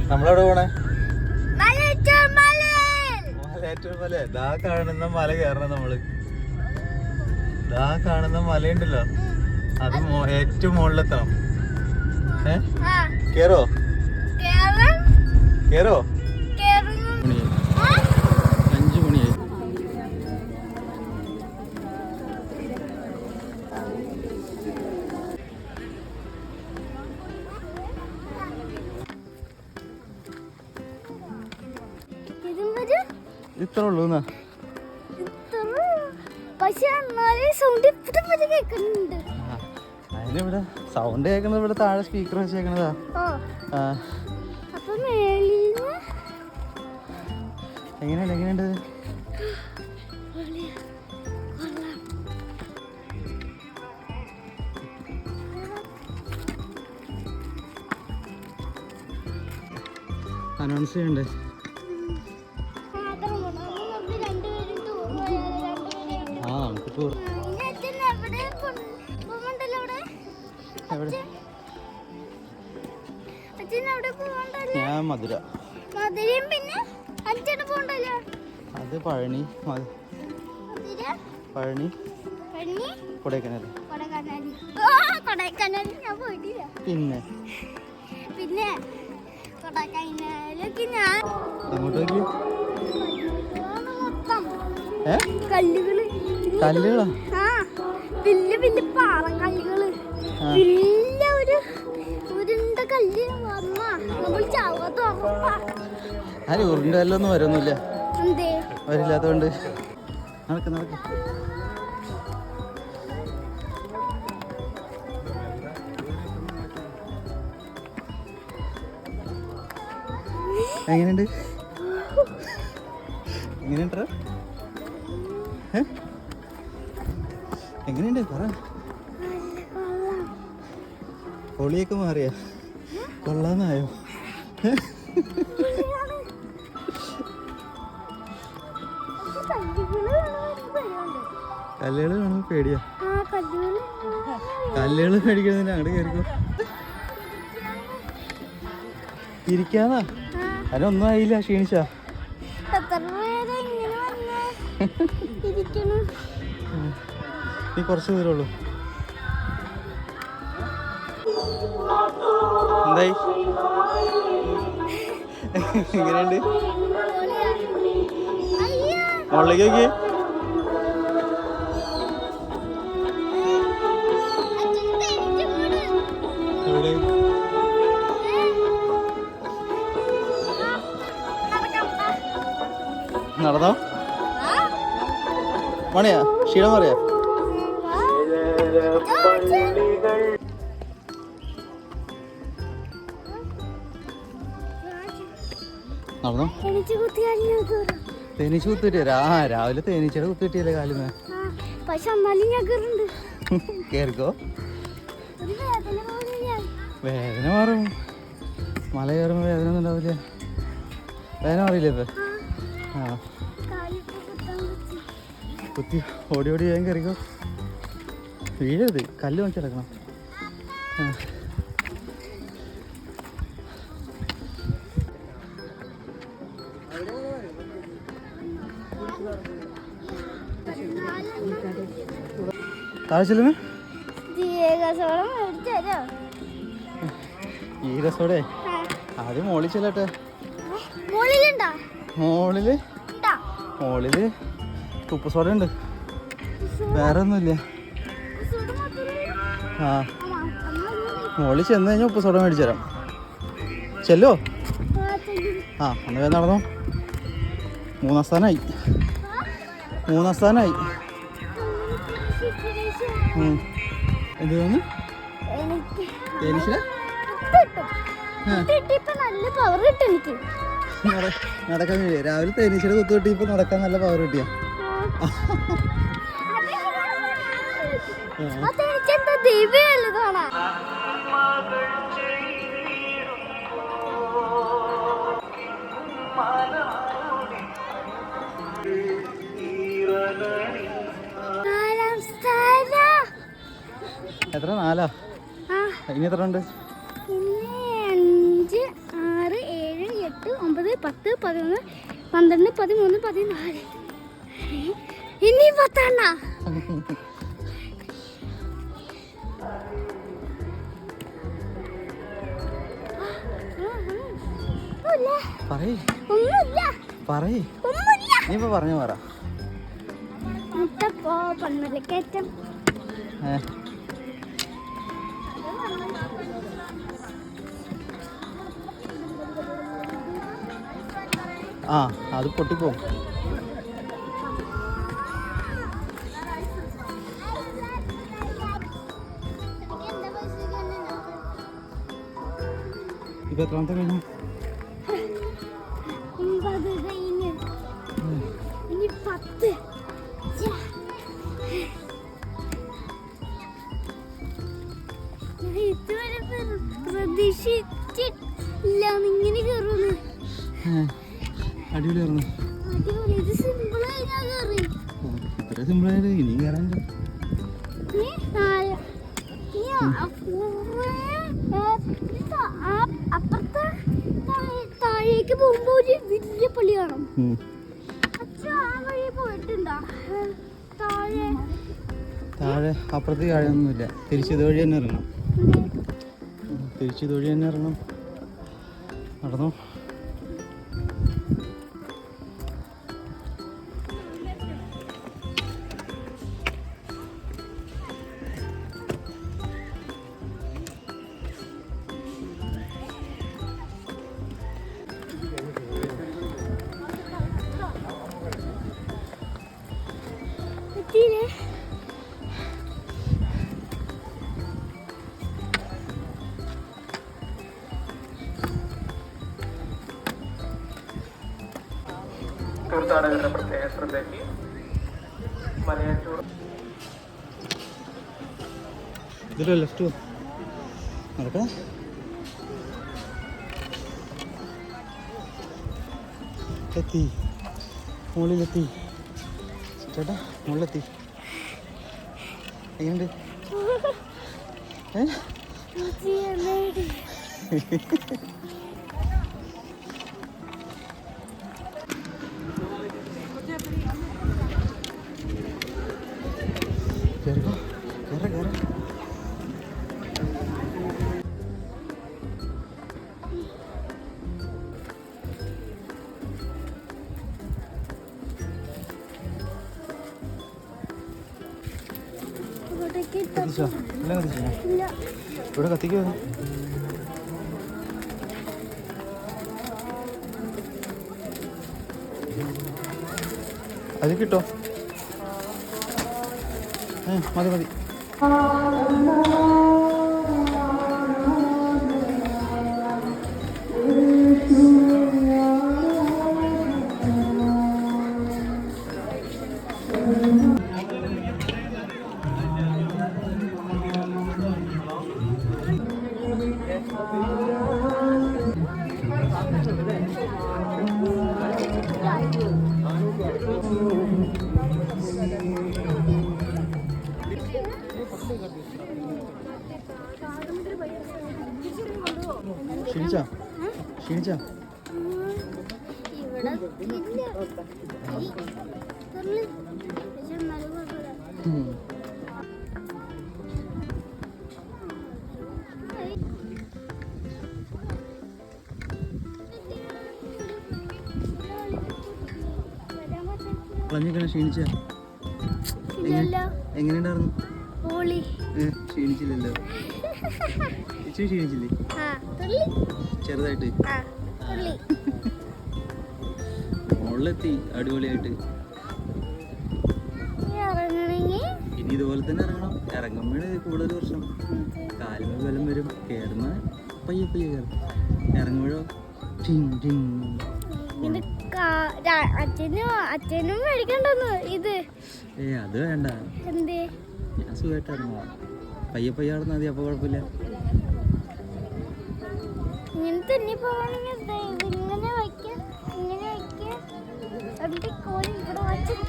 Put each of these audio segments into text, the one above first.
നമ്മളെവിടെ പോണേ? മല. ദാ കാണുന്ന മല കയറണം നമ്മള്. ദാ കാണുന്ന മലയുണ്ടല്ലോ, അത് ഏറ്റവും മുകളിലെത്തണം. കേറോ? കേറോ? 5 മണിയായി. ഇത്ര ഉള്ളൂ. അതിനിവിടെ സൗണ്ട് കേൾക്കുന്നത് ഇവിടെ താഴെ സ്പീക്കർ വെച്ചേക്കണതാ. എങ്ങനെയുണ്ട്? അനൗൺസ് ചെയ്യണ്ടേ? നമുക്ക് ടൂർ. ഞാൻ മധുര. അത് പഴനി. പഴനി, കൊടൈക്കനാൽ. പിന്നെ അങ്ങോട്ട് നോക്കി. കല്ലുകളാ? വലിയ വലിയ പാറക്കല്ലുകള്. ആര് ഉരുണ്ട കല്ലൊന്നും വരുന്നില്ല, വരില്ലാത്തോണ്ട്. നടക്ക്. എങ്ങനെയുണ്ട്? എങ്ങനെയുണ്ട് പറ. പൊളിയൊക്കെ മാറിയ കൊള്ളാന്നായോ? കല്ലുകള് കാണുമ്പോ പേടിയാ. കല്ലുകള് പേടിക്കുന്നതിന് അങ്ങോട്ട് കയറിക്കോ. ഇരിക്കാന്നാ? അതിനൊന്നും ആയില്ല, ക്ഷീണിച്ചാ? നീ കുറച്ച് ദൂരമുള്ളൂ. എന്തായി? എങ്ങനെയുണ്ട്? മുകളിലേക്ക് നോക്കി. നടന്നോ? മണിയാ ക്ഷീണം പറയാ? നടന്നോ? തേനീച്ച കുത്തിട്ട് രാവിലെ തേനീച്ചയുടെ കുത്തിട്ടിയല്ലേ കാലുമേ? കേറിക്കോ. വേദന മാറും. മല കയറുമ്പോ വേദന ഒന്നും ഉണ്ടാവില്ല. വേദന മാറിയില്ലേ ഇപ്പൊ? കുത്തി ഓടി വേഗം കയറിക്കോ. വീഴരുത്, കല്ല് നോക്കി കിടക്കണം. ആവശ്യമേ ഈ രസോടെ ആദ്യം മോളിൽ ചെല്ലട്ടെ. മോളില് ഉപ്പ് സോഡ ഉണ്ട്, വേറെ ഒന്നുമില്ല. മോളിൽ ചെന്ന് കഴിഞ്ഞാൽ ഉപ്പ് സോഡ മേടിച്ചു തരാം. ചെല്ലോ. അന്ന് വേഗം നടന്നോ. 3-ാം സ്ഥാനമായി. എന്ത് തോന്നുന്നു? നടക്കാൻ കഴിയും. രാവിലെ തേനീച്ചയുടെ കുത്തു കിട്ടി, ഇപ്പൊ നടക്കാൻ നല്ല പവർ കിട്ടിയ. എത്ര? 4? ഇനി എത്ര ഉണ്ട്? 5, 6, 7, 8, 9, 10, 11, 12, 13, 14. ഇനി 10. പറഞ്ഞു പറ. പണ്ണലക്കയറ്റം. ആ അത് പൊട്ടിപ്പോവും. ഇപ്പൊ എത്രാമത്തെ കഴിഞ്ഞു? 9 കഴിഞ്ഞു. ഇനി 10. ഇതുവരെ പ്രതീക്ഷിച്ചില്ല ഇങ്ങനെ കയറുന്നു. അടിപൊളിയായിരുന്നു. ഇത് സിമ്പിളായി ഞാൻ കയറി. ഇത്ര സിമ്പിളായിട്ട് ഇനിയും കയറാൻ. അപ്പുറത്തെ താഴേക്ക് പോകുമ്പോ ഒരു വലിയ പള്ളി കാണും. ആ വഴി പോയിട്ടുണ്ടോ? താഴെ അപ്പുറത്ത് താഴെയൊന്നുമില്ല. തിരിച്ചിത് വഴി തന്നെ ഇറങ്ങണം. തിരിച്ചിത് വഴി തന്നെ ഇറങ്ങണം. നടന്നു. തീർത്ഥാടകരുടെ പ്രത്യേക ശ്രദ്ധയ്ക്ക് മലയാറ്റൂർ ഇതിലോ ലെഫ്റ്റ് നടക്കാം. എത്തി, മുകളിലെത്തി ചേട്ടാ, മുകളിലെത്തി. എങ്ങനെയുണ്ട്? ഇവിടെ കത്തിക്കോ. അത് കിട്ടോ? മതി മതി. ക്ഷീണിച്ചാ? ക്ഷീണിച്ചാ? ക്ഷീണിച്ചാ? എങ്ങനെയുണ്ടായിരുന്നു? ക്ഷീണിച്ചില്ലല്ലോ. ഇച്ചിരി ക്ഷീണിച്ചില്ലേ? ചെറുതായിട്ട്. മുകളിലെത്തി അടിപൊളിയായിട്ട്. ഇനി ഇതുപോലെ തന്നെ ഇറങ്ങണം. ഇറങ്ങുമ്പോഴേ കൂടുതൽ പ്രശ്നം. കാലിന് ബലം വരും. കയറുന്ന പയ്യെ പയ്യെ കയറും. ഇറങ്ങുമ്പോഴോ അച്ഛനും മേടിക്കണ്ടെന്ന് ഇത്. അത് വേണ്ട. എന്തേ? ഞാൻ സുഖമായിട്ട് ഇറങ്ങുക. പയ്യെ പയ്യെ നടന്നാൽ മതി. അപ്പൊ കുഴപ്പമില്ല. ഇങ്ങനെ തന്നെ പോവാണെങ്കിൽ ഇങ്ങനെ വയ്ക്കാം, ഇങ്ങനെ വയ്ക്കാം. എന്നിട്ട് കോഴി ഇവിടെ വച്ചിട്ട്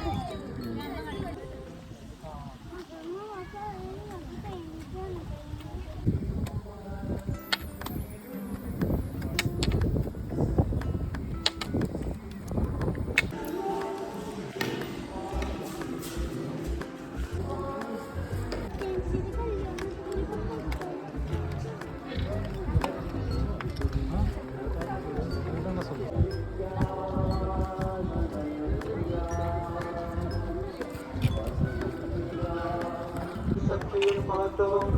മഹത്വവും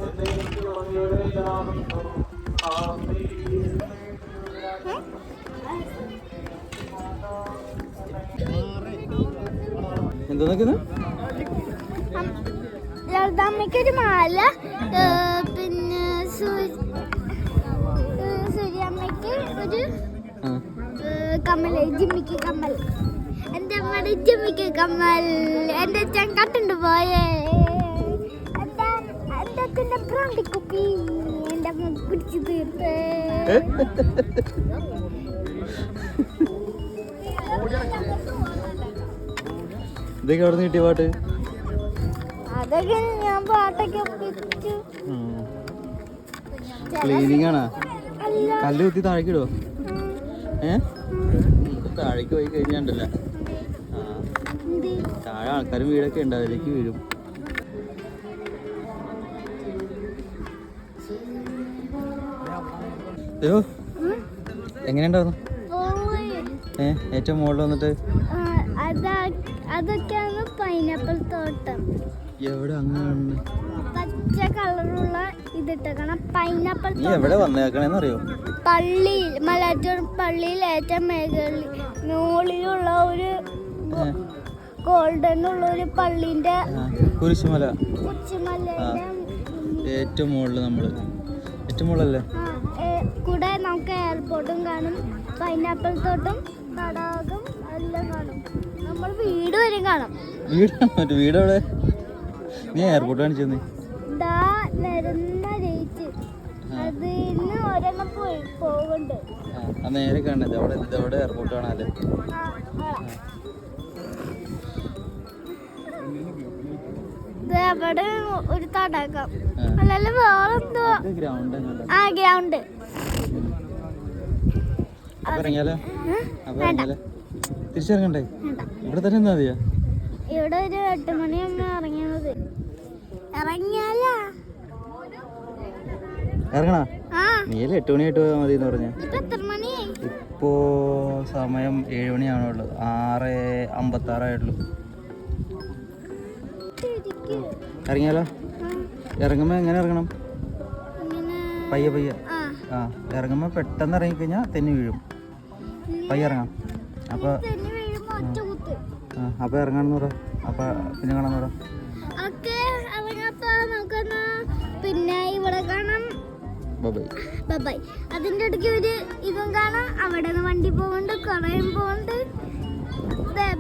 എന്നേക്കും അങ്ങയുടേതാകുന്നു. ആമേൻ. എന്താ നോക്കുന്നത്? ലളിതാമ്മയ്ക്കൊരു മാല, പിന്നെ സൂര്യാമ്മയ്ക്ക് ഒരു കമ്മൽ, ജിമ്മിക്ക് കമ്മൽ. എൻ്റെ അമ്മയുടെ ജിമ്മിക്ക് കമ്മൽ. എൻ്റെ അച്ഛൻ കട്ടുണ്ട് പോയേ. എൻ്റെ അച്ഛൻ്റെ ബ്രാൻഡി കുപ്പി എൻ്റെ അമ്മ കുടിച്ചു തീർത്തേ. ഇതൊക്കെ അവിടെ നിന്ന് കിട്ടിയ പാട്ട്? അതൊക്കെ ഞാൻ പാട്ടൊക്കെ ഒപ്പിച്ചു. ക്ലീനിങ് ആണോ? അല്ല, കല്ല് കുത്തി താഴേക്ക് ഇടുവോ? താഴേക്ക് പോയി കഴിഞ്ഞാണ്ടല്ലോ, താഴെ ആൾക്കാരും വീടൊക്കെ ഉണ്ട്, അതിലേക്ക് വീഴും. അയ്യോ, എങ്ങനെയുണ്ടായിരുന്നു? ഏറ്റവും മുകളിൽ വന്നിട്ട് അതൊക്കെയാണ് പൈനാപ്പിൾ തോട്ടം. എവിടെ അങ്ങനെ പച്ച കളറുള്ള ഇതിട്ടേക്കണം പൈനാപ്പിൾ. നീ എവിടെ വന്നേക്കണേന്നറിയോ? പള്ളിയിൽ, മലയാറ്റൂർ പള്ളിയിൽ ഏറ്റവും മുകളിലുള്ള ഒരു ഗോൾഡൻ ഉള്ള ഒരു പള്ളിന്റെ കുരിശുമല. കുരിശുമലയുടെ ഏറ്റവും മുകളിൽ നമ്മള് ഏറ്റവും മുകളിലല്ലേ? കൂടെ നമുക്ക് എയർപോർട്ടും കാണും, പൈനാപ്പിൾ തോട്ടം, തടാകം എല്ലാം കാണും. നമ്മൾ വീട് വരെയും കാണും. വീട് എവിടെ? നീ എയർപോർട്ട് കാണിച്ചു തന്നെ. നിരന്ന ജയിച്ച് അതിന് ഒരെണ്ണം പോകുന്നുണ്ട്. നേരെ കാണത് അവിടെ. ഇതവിടെ എയർപോർട്ട് കാണാല്ലേ? അവിടെ ഒരു തടാകം, അല്ലല്ലോ വേറെന്തോ ഗ്രൗണ്ട്. ഇറങ്ങിയാലോ? തിരിച്ചിറങ്ങണ്ടേ? ഇവിടെ തന്നെ എന്താ മതിയാ? ഇവിടെ ഒരു 8 മണിയാകുമ്പോ ഇറങ്ങിയത്. ഇറങ്ങിയാലാ ഇറങ്ങണ? നീല 8 മണിയായിട്ട് പോയാൽ മതി എന്ന് പറഞ്ഞ. ഇപ്പോ സമയം 7 മണിയാണുള്ളൂ. 6:56 ആയിട്ടുള്ളൂ. ഇറങ്ങിയാലോ? ഇറങ്ങുമ്പോ എങ്ങനെ ഇറങ്ങണം? പയ്യെ പയ്യെ. ഇറങ്ങുമ്പോ പെട്ടെന്ന് ഇറങ്ങിക്കഴിഞ്ഞാൽ തെന്നി വീഴും. പയ്യെ ഇറങ്ങാം. അപ്പൊ ഇറങ്ങാന്ന് പറ. അപ്പൊ പിന്നെ കാണാന്ന് പറ. പിന്നെ ഇവിടെ കാണാം. ബൈ. അതിന്റെ ഇടയ്ക്ക് ഒരു ഇതും കാണാം. അവിടെ നിന്ന് വണ്ടി പോകുന്നുണ്ട്, കടയും പോകുന്നുണ്ട്,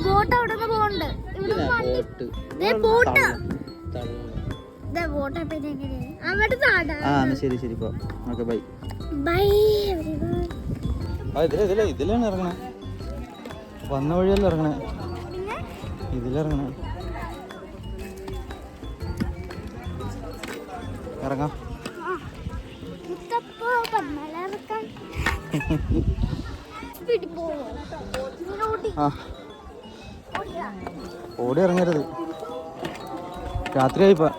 ബോട്ട് അവിടെ നിന്ന് പോകുന്നുണ്ട്. ഇവിടെ ബോട്ട് അവിടെ ശരി ശരി. Bye bye. ഇതിലാണ് ഇറങ്ങണേ. വന്ന വഴിയല്ല ഇറങ്ങണേ, ഇതിലിറങ്ങണേ. ഇറങ്ങാം. ഓടി ഇറങ്ങരുത്, രാത്രിയായിപ്പോ.